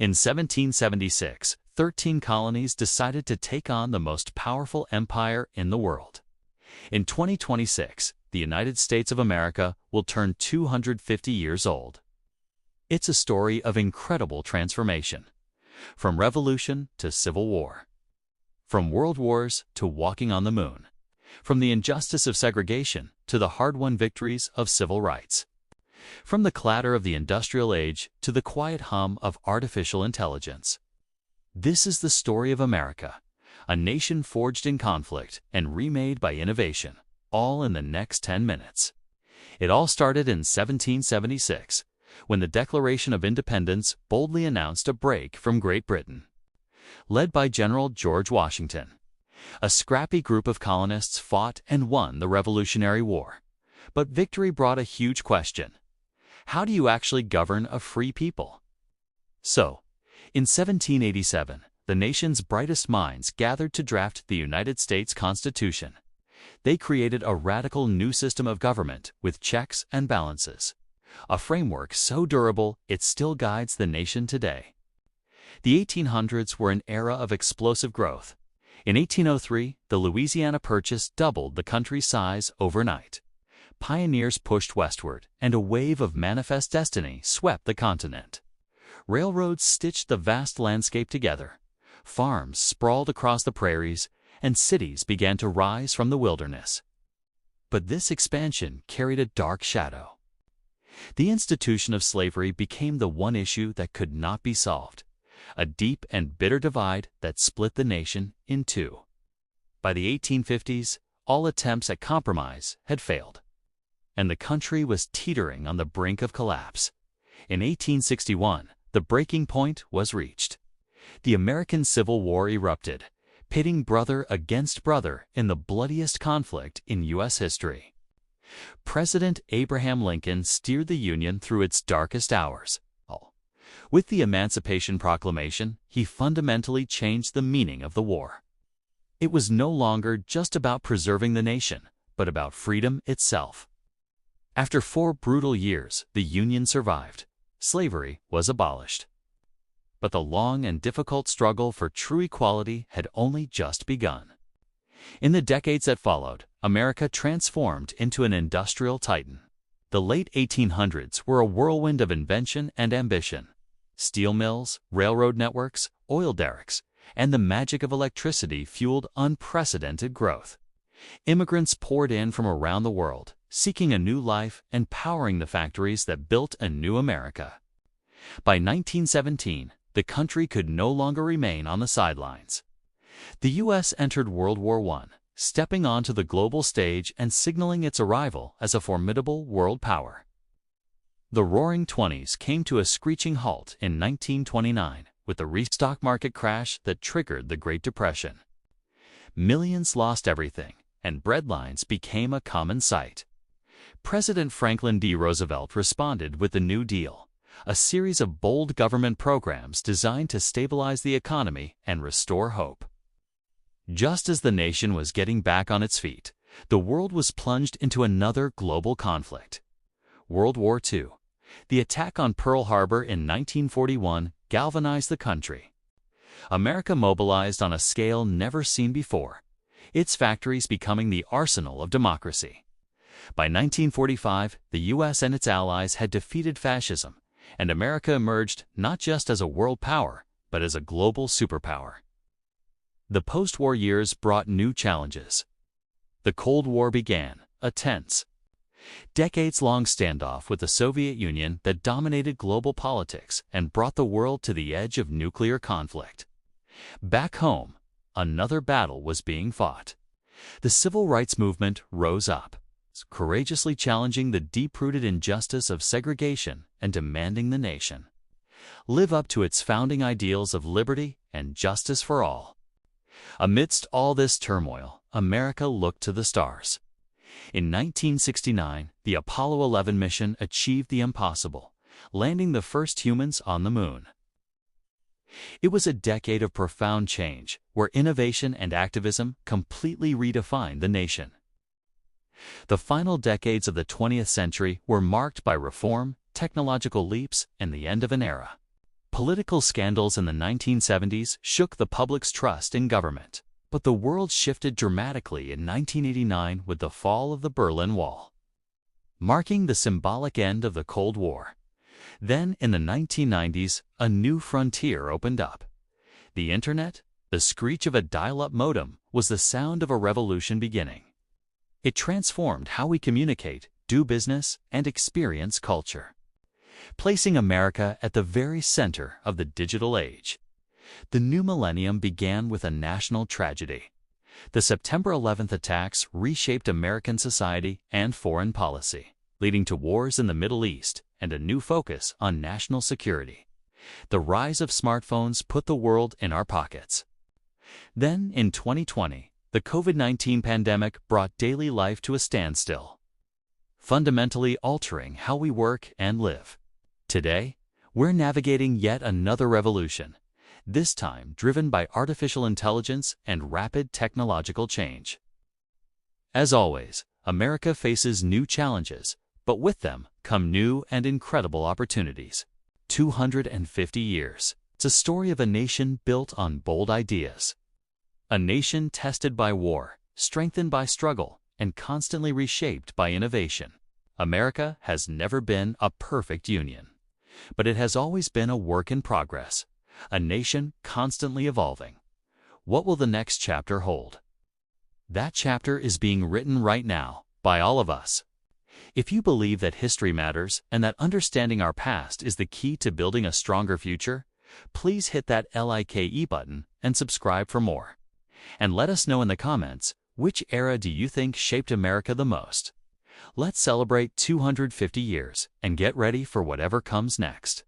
In 1776, 13 colonies decided to take on the most powerful empire in the world. In 2026, the United States of America will turn 250 years old. It's a story of incredible transformation, from revolution to civil war, from world wars to walking on the moon, from the injustice of segregation to the hard-won victories of civil rights, from the clatter of the industrial age to the quiet hum of artificial intelligence. This is the story of America, a nation forged in conflict and remade by innovation, all in the next 10 minutes. It all started in 1776, when the Declaration of Independence boldly announced a break from Great Britain. Led by General George Washington, a scrappy group of colonists fought and won the Revolutionary War. But victory brought a huge question. How do you actually govern a free people? So, in 1787, the nation's brightest minds gathered to draft the United States Constitution. They created a radical new system of government with checks and balances, a framework so durable it still guides the nation today. The 1800s were an era of explosive growth. In 1803, the Louisiana Purchase doubled the country's size overnight. Pioneers pushed westward, and a wave of manifest destiny swept the continent. Railroads stitched the vast landscape together. Farms sprawled across the prairies, and cities began to rise from the wilderness. But this expansion carried a dark shadow. The institution of slavery became the one issue that could not be solved, a deep and bitter divide that split the nation in two. By the 1850s, all attempts at compromise had failed, and the country was teetering on the brink of collapse. In 1861, the breaking point was reached. The American Civil War erupted, pitting brother against brother in the bloodiest conflict in U.S. history. President Abraham Lincoln steered the Union through its darkest hours. With the Emancipation Proclamation, he fundamentally changed the meaning of the war. It was no longer just about preserving the nation, but about freedom itself. After 4 brutal years, the Union survived. Slavery was abolished. But the long and difficult struggle for true equality had only just begun. In the decades that followed, America transformed into an industrial titan. The late 1800s were a whirlwind of invention and ambition. Steel mills, railroad networks, oil derricks, and the magic of electricity fueled unprecedented growth. Immigrants poured in from around the world, seeking a new life and powering the factories that built a new America. By 1917, the country could no longer remain on the sidelines. The U.S. entered World War I, stepping onto the global stage and signaling its arrival as a formidable world power. The Roaring Twenties came to a screeching halt in 1929 with the stock market crash that triggered the Great Depression. Millions lost everything, and breadlines became a common sight. President Franklin D. Roosevelt responded with the New Deal, a series of bold government programs designed to stabilize the economy and restore hope. Just as the nation was getting back on its feet, the world was plunged into another global conflict. World War II. The attack on Pearl Harbor in 1941 galvanized the country. America mobilized on a scale never seen before, its factories becoming the arsenal of democracy. By 1945, the U.S. and its allies had defeated fascism, and America emerged not just as a world power, but as a global superpower. The post-war years brought new challenges. The Cold War began, a tense, decades-long standoff with the Soviet Union that dominated global politics and brought the world to the edge of nuclear conflict. Back home, another battle was being fought. The civil rights movement rose up, courageously challenging the deep-rooted injustice of segregation and demanding the nation live up to its founding ideals of liberty and justice for all. Amidst all this turmoil, America looked to the stars. In 1969, the Apollo 11 mission achieved the impossible, landing the first humans on the moon. It was a decade of profound change, where innovation and activism completely redefined the nation. The final decades of the 20th century were marked by reform, technological leaps, and the end of an era. Political scandals in the 1970s shook the public's trust in government. But the world shifted dramatically in 1989 with the fall of the Berlin Wall, marking the symbolic end of the Cold War. Then, in the 1990s, a new frontier opened up. The Internet, the screech of a dial-up modem, was the sound of a revolution beginning. It transformed how we communicate, do business, and experience culture, placing America at the very center of the digital age. The new millennium began with a national tragedy. The September 11th attacks reshaped American society and foreign policy, leading to wars in the Middle East and a new focus on national security. The rise of smartphones put the world in our pockets. Then, in 2020, the COVID-19 pandemic brought daily life to a standstill, fundamentally altering how we work and live. Today, we're navigating yet another revolution, this time driven by artificial intelligence and rapid technological change. As always, America faces new challenges, but with them come new and incredible opportunities. 250 years. It's a story of a nation built on bold ideas. A nation tested by war, strengthened by struggle, and constantly reshaped by innovation. America has never been a perfect union, but it has always been a work in progress. A nation constantly evolving. What will the next chapter hold? That chapter is being written right now, by all of us. If you believe that history matters and that understanding our past is the key to building a stronger future, please hit that like button and subscribe for more. And let us know in the comments, which era do you think shaped America the most? Let's celebrate 250 years and get ready for whatever comes next.